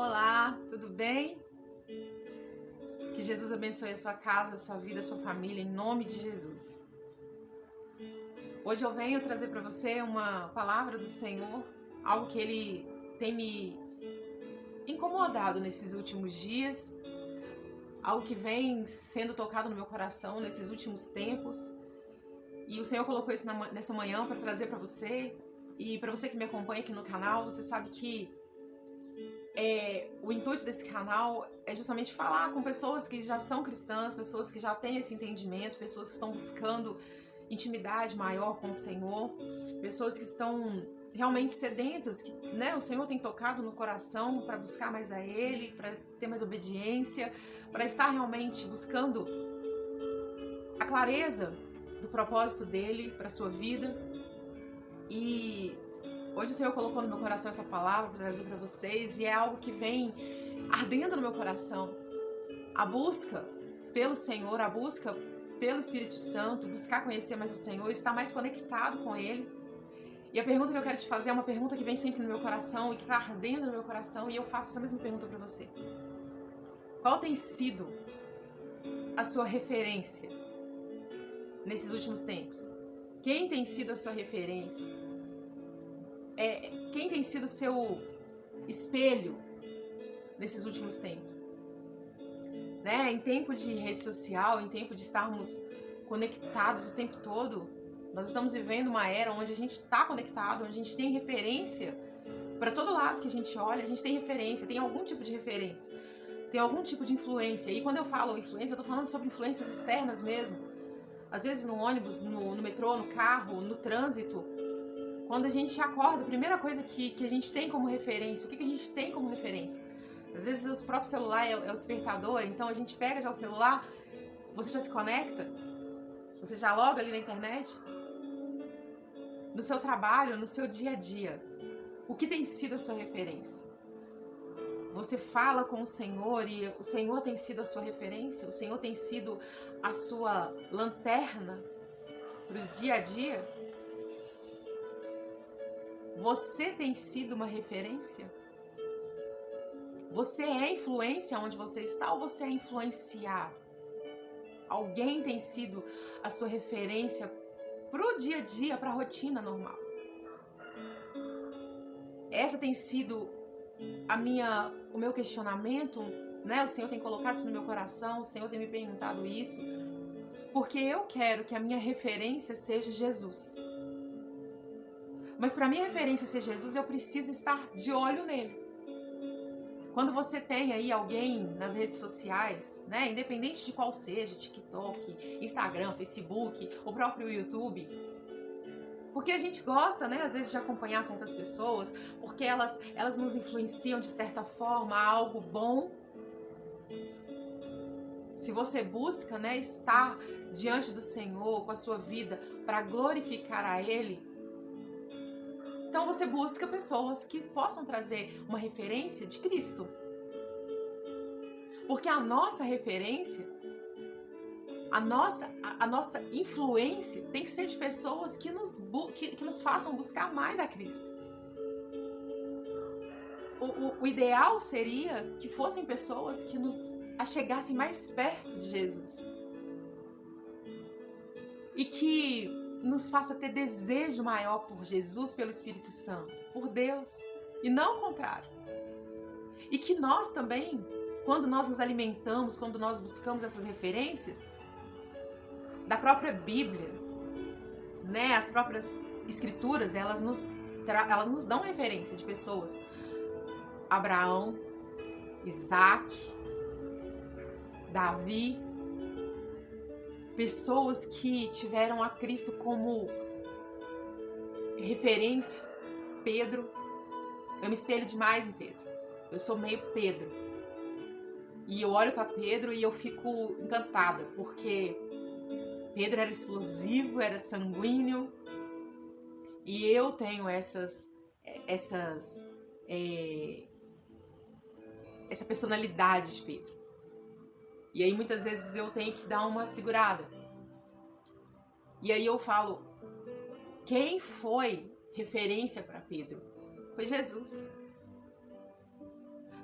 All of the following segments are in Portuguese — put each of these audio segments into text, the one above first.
Olá, tudo bem? Que Jesus abençoe a sua casa, a sua vida, a sua família, em nome de Jesus. Hoje eu venho trazer para você uma palavra do Senhor, algo que Ele tem me incomodado nesses últimos dias, algo que vem sendo tocado no meu coração nesses últimos tempos. E o Senhor colocou isso nessa manhã para trazer para você. E para você que me acompanha aqui no canal, você sabe que o intuito desse canal é justamente falar com pessoas que já são cristãs, pessoas que já têm esse entendimento, pessoas que estão buscando intimidade maior com o Senhor, pessoas que estão realmente sedentas, que o Senhor tem tocado no coração para buscar mais a Ele, para ter mais obediência, para estar realmente buscando a clareza do propósito dEle para a sua vida. E hoje o Senhor colocou no meu coração essa palavra para trazer para vocês, e é algo que vem ardendo no meu coração. A busca pelo Senhor, a busca pelo Espírito Santo, buscar conhecer mais o Senhor, estar mais conectado com Ele. E a pergunta que eu quero te fazer é uma pergunta que vem sempre no meu coração e que está ardendo no meu coração, e eu faço essa mesma pergunta para você. Qual tem sido a sua referência nesses últimos tempos? Quem tem sido a sua referência? Quem tem sido o seu espelho nesses últimos tempos? Em tempo de rede social, em tempo de estarmos conectados o tempo todo, nós estamos vivendo uma era onde a gente está conectado, onde a gente tem referência. Para todo lado que a gente olha, a gente tem referência, tem algum tipo de referência, tem algum tipo de influência. E quando eu falo influência, eu estou falando sobre influências externas mesmo. Às vezes no ônibus, no metrô, no carro, no trânsito. Quando a gente acorda, a primeira coisa que a gente tem como referência, o que a gente tem como referência? Às vezes o próprio celular é o despertador, então a gente pega já o celular, você já se conecta, você já loga ali na internet. No seu trabalho, no seu dia a dia, o que tem sido a sua referência? Você fala com o Senhor e o Senhor tem sido a sua referência? O Senhor tem sido a sua lanterna para o dia a dia? Você tem sido uma referência? Você é influência onde você está ou você é influenciado? Alguém tem sido a sua referência para o dia a dia, para a rotina normal? Essa tem sido o meu questionamento, O Senhor tem colocado isso no meu coração, o Senhor tem me perguntado isso, porque eu quero que a minha referência seja Jesus. Mas para minha referência ser Jesus, eu preciso estar de olho nele. Quando você tem aí alguém nas redes sociais, independente de qual seja, TikTok, Instagram, Facebook, o próprio YouTube, porque a gente gosta, às vezes de acompanhar certas pessoas, porque elas nos influenciam de certa forma a algo bom. Se você busca, estar diante do Senhor com a sua vida para glorificar a Ele, então você busca pessoas que possam trazer uma referência de Cristo. Porque a nossa referência, a nossa influência tem que ser de pessoas que nos façam buscar mais a Cristo. O ideal seria que fossem pessoas que nos achegassem mais perto de Jesus. E que nos faça ter desejo maior por Jesus, pelo Espírito Santo, por Deus, e não o contrário. E que nós também, quando nós nos alimentamos, quando nós buscamos essas referências, da própria Bíblia, as próprias Escrituras, elas nos dão referência de pessoas. Abraão, Isaac, Davi, pessoas que tiveram a Cristo como referência. Pedro, eu me espelho demais em Pedro. Eu sou meio Pedro. E eu olho para Pedro e eu fico encantada, porque Pedro era explosivo, era sanguíneo, e eu tenho essa personalidade de Pedro. E aí muitas vezes eu tenho que dar uma segurada. E aí eu falo, quem foi referência para Pedro? Foi Jesus.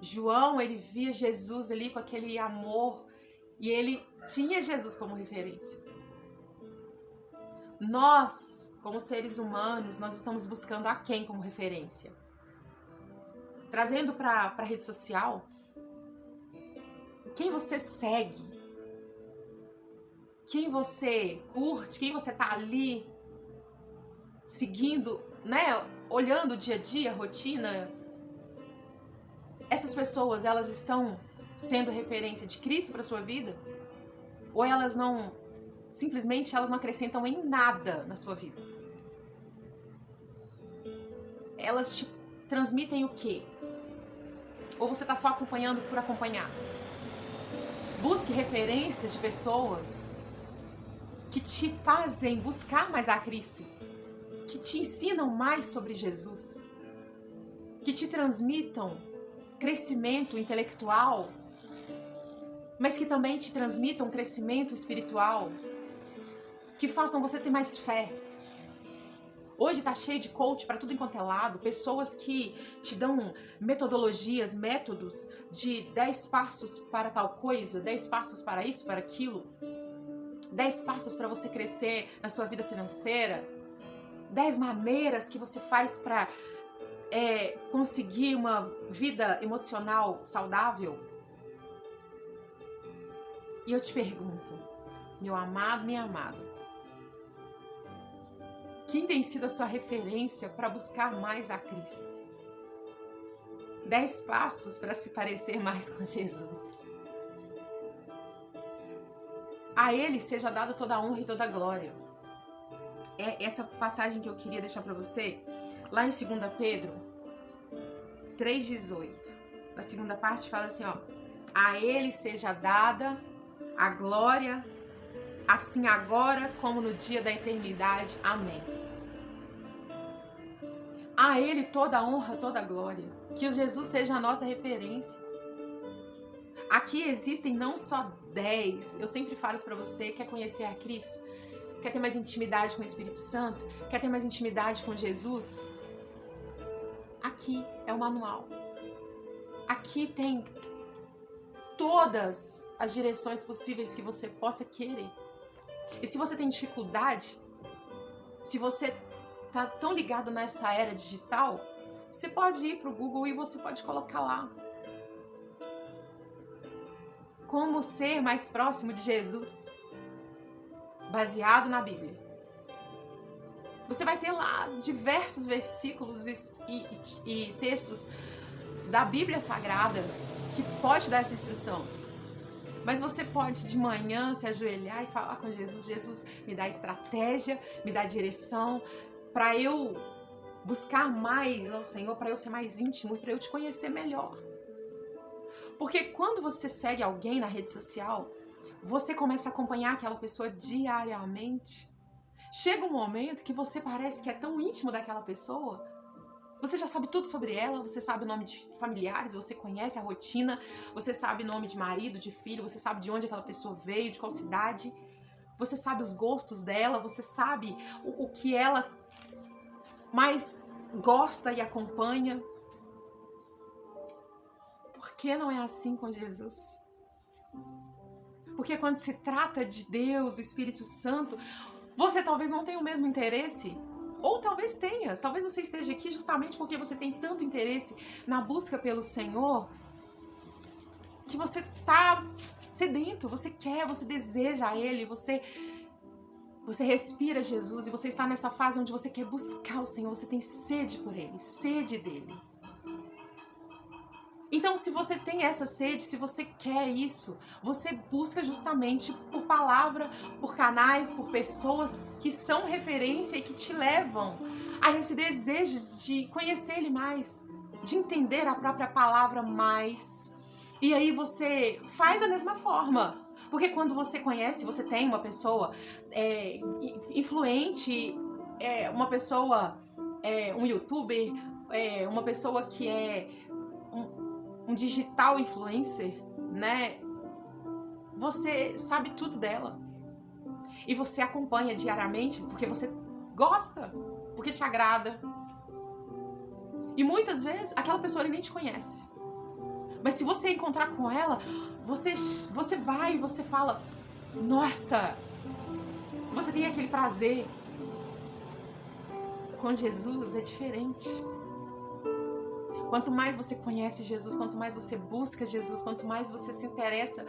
João, ele via Jesus ali com aquele amor e ele tinha Jesus como referência. Nós, como seres humanos, nós estamos buscando a quem como referência? Trazendo para a rede social, quem você segue? Quem você curte? Quem você tá ali seguindo, né? Olhando o dia a dia, a rotina. Essas pessoas, elas estão sendo referência de Cristo para sua vida? Ou elas não, simplesmente elas não acrescentam em nada na sua vida? Elas te transmitem o quê? Ou você está só acompanhando por acompanhar? Busque referências de pessoas que te fazem buscar mais a Cristo, que te ensinam mais sobre Jesus, que te transmitam crescimento intelectual, mas que também te transmitam crescimento espiritual, que façam você ter mais fé. Hoje tá cheio de coach para tudo enquanto é lado, pessoas que te dão metodologias, métodos de 10 passos para tal coisa, 10 passos para isso, para aquilo, 10 passos para você crescer na sua vida financeira, 10 maneiras que você faz para conseguir uma vida emocional saudável. E eu te pergunto, meu amado, minha amada, quem tem sido a sua referência para buscar mais a Cristo? 10 passos para se parecer mais com Jesus. A Ele seja dada toda a honra e toda a glória. É essa passagem que eu queria deixar para você, lá em 2 Pedro 3,18. Na segunda parte fala assim, ó: a Ele seja dada a glória, assim agora como no dia da eternidade. Amém. A Ele toda a honra, toda a glória. Que o Jesus seja a nossa referência. Aqui existem não só 10. Eu sempre falo isso pra você, quer conhecer a Cristo? Quer ter mais intimidade com o Espírito Santo? Quer ter mais intimidade com Jesus? Aqui é o manual. Aqui tem todas as direções possíveis que você possa querer. E se você tem dificuldade, se você tá tão ligado nessa era digital, você pode ir pro Google e você pode colocar lá como ser mais próximo de Jesus, baseado na Bíblia. Você vai ter lá diversos versículos e textos da Bíblia Sagrada que pode dar essa instrução. Mas você pode de manhã se ajoelhar e falar com Jesus: Jesus, me dá estratégia, me dá direção para eu buscar mais ao Senhor, para eu ser mais íntimo e para eu te conhecer melhor. Porque quando você segue alguém na rede social, você começa a acompanhar aquela pessoa diariamente. Chega um momento que você parece que é tão íntimo daquela pessoa. Você já sabe tudo sobre ela, você sabe o nome de familiares, você conhece a rotina, você sabe o nome de marido, de filho, você sabe de onde aquela pessoa veio, de qual cidade. Você sabe os gostos dela, você sabe o que ela mais gosta e acompanha. Por que não é assim com Jesus? Porque quando se trata de Deus, do Espírito Santo, você talvez não tenha o mesmo interesse, ou talvez tenha. Talvez você esteja aqui justamente porque você tem tanto interesse na busca pelo Senhor, que você está sedento, você quer, você deseja Ele, você respira Jesus e você está nessa fase onde você quer buscar o Senhor, você tem sede por Ele, sede dEle. Então, se você tem essa sede, se você quer isso, você busca justamente por palavra, por canais, por pessoas que são referência e que te levam a esse desejo de conhecer Ele mais, de entender a própria palavra mais. E aí você faz da mesma forma. Porque quando você conhece, você tem uma pessoa influente, uma pessoa, um youtuber, uma pessoa que é um digital influencer, né? Você sabe tudo dela. E você acompanha diariamente porque você gosta, porque te agrada. E muitas vezes aquela pessoa nem te conhece. Mas se você encontrar com ela, você vai e você fala, nossa, você tem aquele prazer. Com Jesus é diferente. Quanto mais você conhece Jesus, quanto mais você busca Jesus, quanto mais você se interessa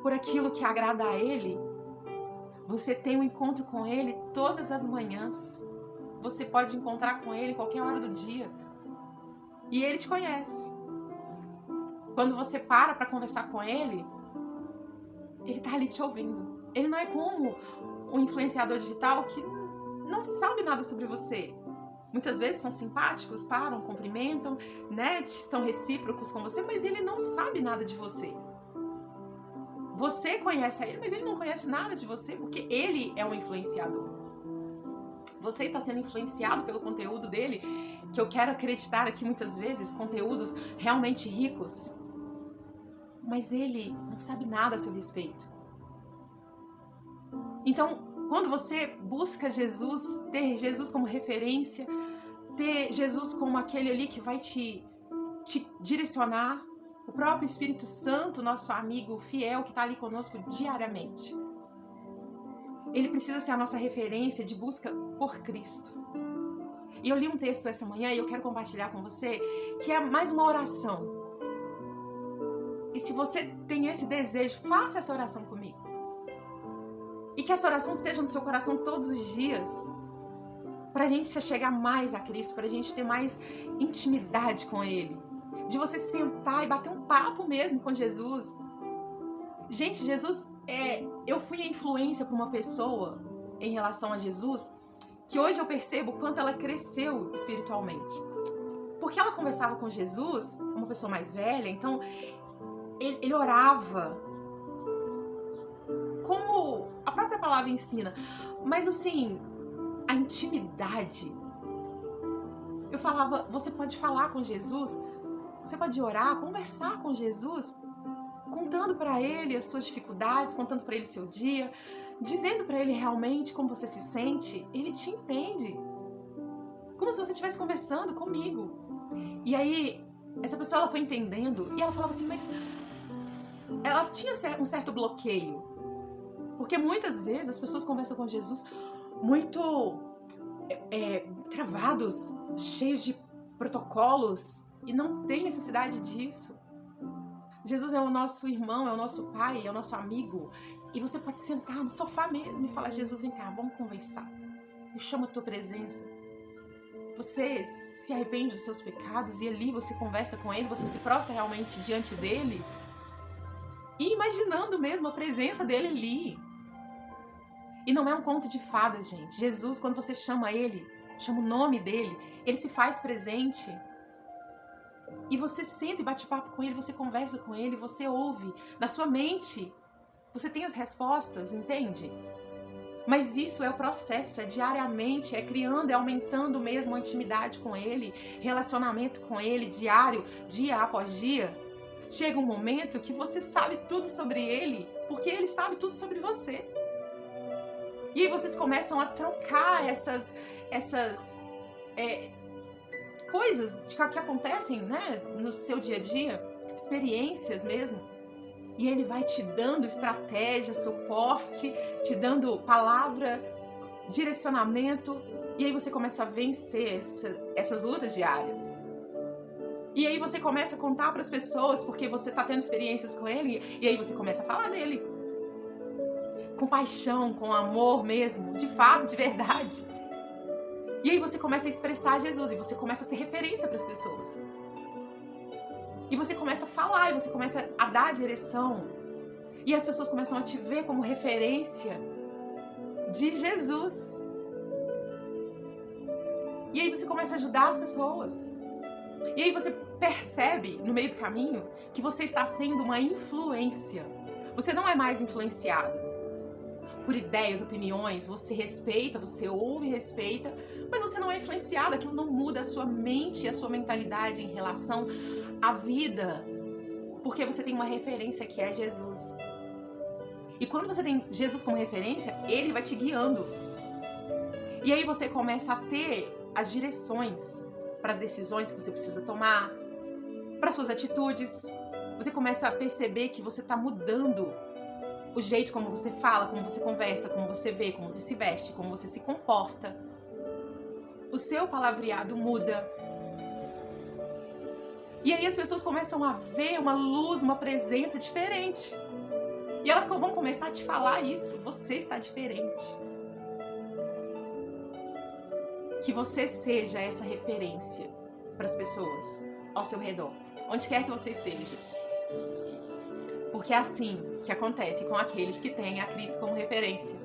por aquilo que agrada a Ele, você tem um encontro com Ele todas as manhãs. Você pode encontrar com Ele em qualquer hora do dia. E Ele te conhece. Quando você para conversar com Ele, Ele tá ali te ouvindo. Ele não é como um influenciador digital que não sabe nada sobre você. Muitas vezes são simpáticos, param, cumprimentam, né? São recíprocos com você, mas ele não sabe nada de você. Você conhece a ele, mas ele não conhece nada de você, porque ele é um influenciador. Você está sendo influenciado pelo conteúdo dele, que eu quero acreditar aqui muitas vezes, conteúdos realmente ricos. Mas ele não sabe nada a seu respeito. Então, quando você busca Jesus, ter Jesus como referência, ter Jesus como aquele ali que vai te direcionar, o próprio Espírito Santo, nosso amigo fiel que está ali conosco diariamente. Ele precisa ser a nossa referência de busca por Cristo. E eu li um texto essa manhã e eu quero compartilhar com você, que é mais uma oração. E se você tem esse desejo, faça essa oração comigo. E que essa oração esteja no seu coração todos os dias, para a gente se chegar mais a Cristo, para a gente ter mais intimidade com Ele. De você sentar e bater um papo mesmo com Jesus. Gente, Jesus, eu fui a influência para uma pessoa em relação a Jesus, que hoje eu percebo o quanto ela cresceu espiritualmente. Porque ela conversava com Jesus, uma pessoa mais velha, então ele orava, como a própria palavra ensina, mas assim, a intimidade. Eu falava, você pode falar com Jesus, você pode orar, conversar com Jesus, contando para Ele as suas dificuldades, contando para Ele o seu dia, dizendo para Ele realmente como você se sente. Ele te entende, como se você estivesse conversando comigo. E aí, essa pessoa ela foi entendendo e ela falava assim, mas ela tinha um certo bloqueio. Porque muitas vezes as pessoas conversam com Jesus muito travados, cheios de protocolos, e não tem necessidade disso. Jesus é o nosso irmão, é o nosso pai, é o nosso amigo. E você pode sentar no sofá mesmo e falar, Jesus, vem cá, vamos conversar. Eu chamo a tua presença. Você se arrepende dos seus pecados e ali você conversa com Ele, você se prostra realmente diante dEle. E imaginando mesmo a presença dEle ali. E não é um conto de fadas, gente. Jesus, quando você chama Ele, chama o nome dEle, Ele se faz presente. E você senta e bate papo com Ele, você conversa com Ele, você ouve. Na sua mente, você tem as respostas, entende? Mas isso é o processo, é diariamente, é criando, é aumentando mesmo a intimidade com Ele, relacionamento com Ele, diário, dia após dia. Chega um momento que você sabe tudo sobre Ele, porque Ele sabe tudo sobre você. E aí vocês começam a trocar essas coisas que acontecem, né, no seu dia a dia, experiências mesmo. E Ele vai te dando estratégia, suporte, te dando palavra, direcionamento. E aí você começa a vencer essas lutas diárias. E aí você começa a contar para as pessoas, porque você está tendo experiências com Ele. E aí você começa a falar dele. Com paixão, com amor mesmo, de fato, de verdade. E aí você começa a expressar Jesus e você começa a ser referência para as pessoas. E você começa a falar, e você começa a dar a direção. E as pessoas começam a te ver como referência de Jesus. E aí você começa a ajudar as pessoas. E aí você percebe, no meio do caminho, que você está sendo uma influência. Você não é mais influenciado por ideias, opiniões, você respeita, você ouve e respeita, mas você não é influenciado, aquilo não muda a sua mente e a sua mentalidade em relação à vida, porque você tem uma referência que é Jesus. E quando você tem Jesus como referência, Ele vai te guiando. E aí você começa a ter as direções para as decisões que você precisa tomar, para suas atitudes. Você começa a perceber que você está mudando o jeito como você fala, como você conversa, como você vê, como você se veste, como você se comporta. O seu palavreado muda. E aí as pessoas começam a ver uma luz, uma presença diferente. E elas vão começar a te falar isso. Você está diferente. Que você seja essa referência para as pessoas ao seu redor, onde quer que você esteja. Porque é assim que acontece com aqueles que têm a Cristo como referência.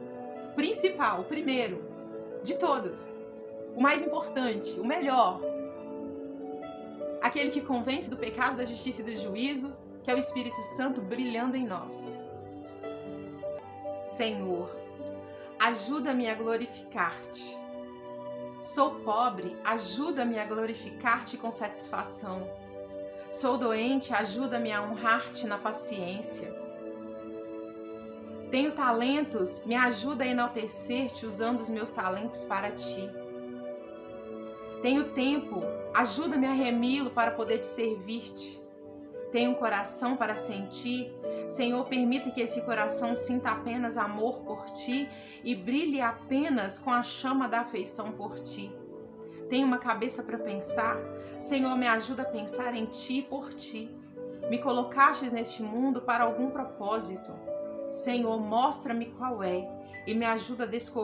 Principal, o primeiro de todos. O mais importante, o melhor. Aquele que convence do pecado, da justiça e do juízo, que é o Espírito Santo brilhando em nós. Senhor, ajuda-me a glorificar-te. Sou pobre, ajuda-me a glorificar-te com satisfação. Sou doente, ajuda-me a honrar-te na paciência. Tenho talentos, me ajuda a enaltecer-te usando os meus talentos para ti. Tenho tempo, ajuda-me a remi-lo para poder te servir-te. Tenho um coração para sentir, Senhor, permita que esse coração sinta apenas amor por ti e brilhe apenas com a chama da afeição por ti. Tenho uma cabeça para pensar, Senhor, me ajuda a pensar em ti e por ti. Me colocastes neste mundo para algum propósito. Senhor, mostra-me qual é e me ajuda a descobrir